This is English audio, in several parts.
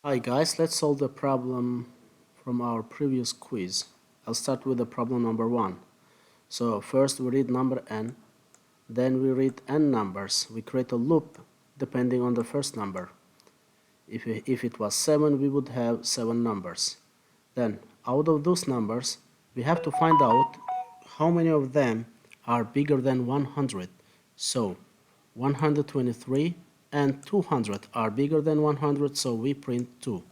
Hi guys, let's solve the problem from our previous quiz. I'll start with the problem number 1. So first we read number n, then we read n numbers. We create a loop depending on the first number. If it was 7, we would have 7 numbers. Then out of those numbers, we have to find out how many of them are bigger than 100. So 123 and 200 are bigger than 100, so we print 2.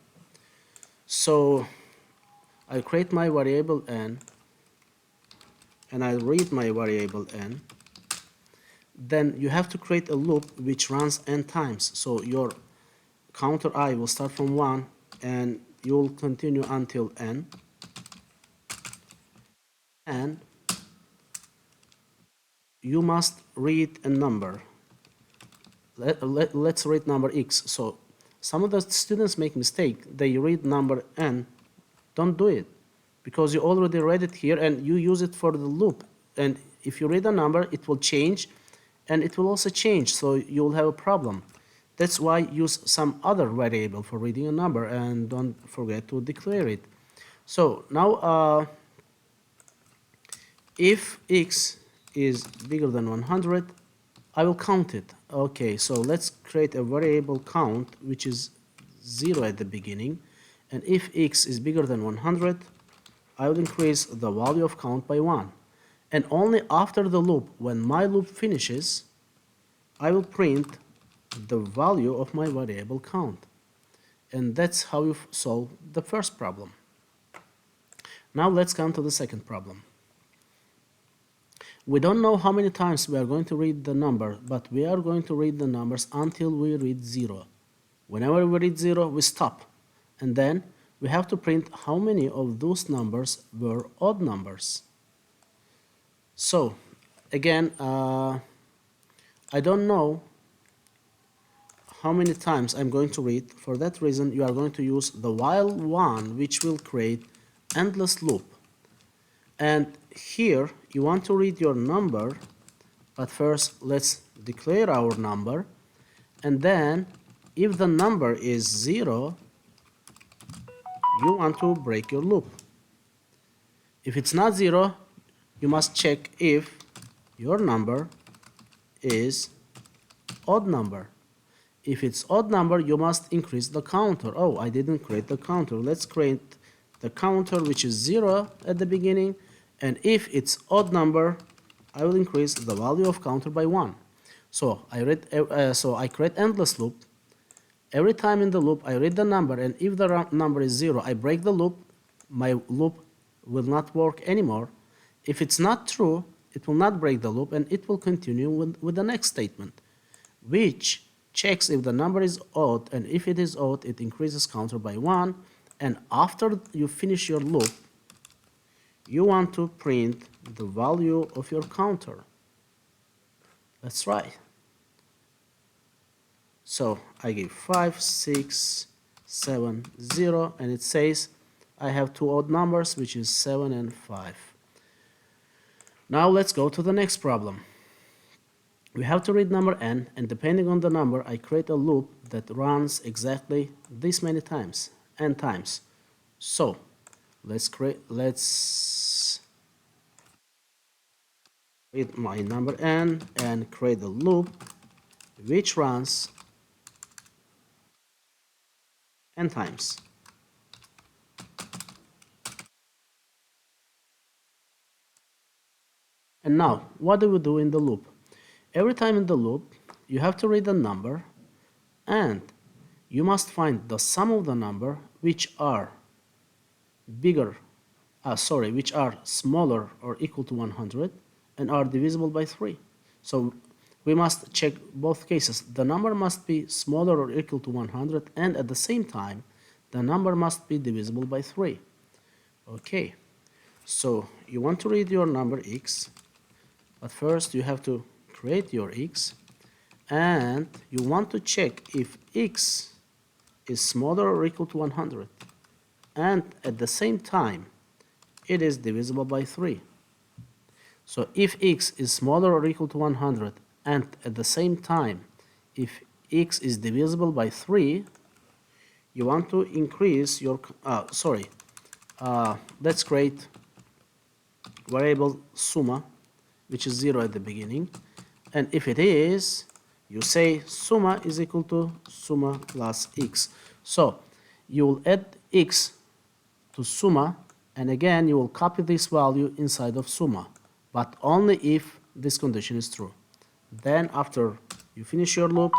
So I create my variable n and I read my variable n. Then you have to create a loop which runs n times. So your counter I will start from 1 and you'll continue until n. And you must read a number. Let's read number x. So some of the students make mistake. They read number n. Don't do it, because you already read it here and you use it for the loop. And if you read a number, it will change and it will also change, so you'll have a problem. That's why use some other variable for reading a number and don't forget to declare it. So now if x is bigger than 100, I will count it. Okay, so let's create a variable count which is 0 at the beginning, and if x is bigger than 100, I will increase the value of count by 1. And only after the loop, when my loop finishes, I will print the value of my variable count. And that's how you solve the first problem. Now let's come to the second problem. We don't know how many times we are going to read the number, but we are going to read the numbers until we read 0. Whenever we read 0, we stop. And then we have to print how many of those numbers were odd numbers. So again, I don't know how many times I'm going to read. For that reason, you are going to use the while one, which will create endless loop. And here you want to read your number, but first let's declare our number. And then if the number is 0, you want to break your loop. If it's not 0, you must check if your number is odd number. If it's odd number, you must increase the counter. Oh, I didn't create the counter. Let's create the counter which is 0 at the beginning, and if it's odd number, I will increase the value of counter by 1. So I create endless loop. Every time in the loop I read the number, and if the number is 0, I break the loop. My loop will not work anymore. If it's not true, it will not break the loop and it will continue with the next statement, which checks if the number is odd, and if it is odd, it increases counter by 1. And after you finish your loop, you want to print the value of your counter. That's right. So I give 5, 6, 7, 0, and it says I have two odd numbers, which is 7 and 5. Now let's go to the next problem. We have to read number n, and depending on the number, I create a loop that runs exactly this many times, n times. So let's read my number n and create a loop which runs n times. And now, what do we do in the loop? Every time in the loop, you have to read a number, and you must find the sum of the number which are which are smaller or equal to 100 and are divisible by 3. So we must check both cases. The number must be smaller or equal to 100, and at the same time, the number must be divisible by 3. Okay, so you want to read your number x, but first you have to create your x, and you want to check if x is smaller or equal to 100, and at the same time it is divisible by 3. So if x is smaller or equal to 100, and at the same time if x is divisible by 3, you want to increase your, let's create variable summa, which is 0 at the beginning. And if it is, you say summa is equal to summa plus x. So you will add x to summa, and again you will copy this value inside of summa, but only if this condition is true. Then after you finish your loop,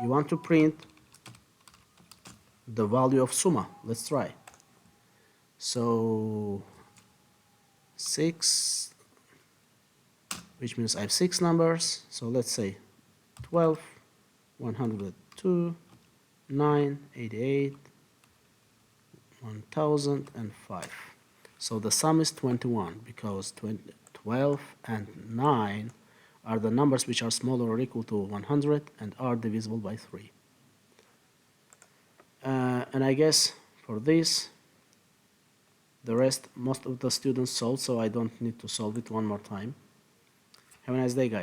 you want to print the value of summa. Let's try. So 6, which means I have 6 numbers, so let's say 12, 102, 9, 88, 1005. So the sum is 21 because 12 and 9 are the numbers which are smaller or equal to 100 and are divisible by 3. And I guess for this, the rest, most of the students solved, so I don't need to solve it one more time. Have a nice day, guys.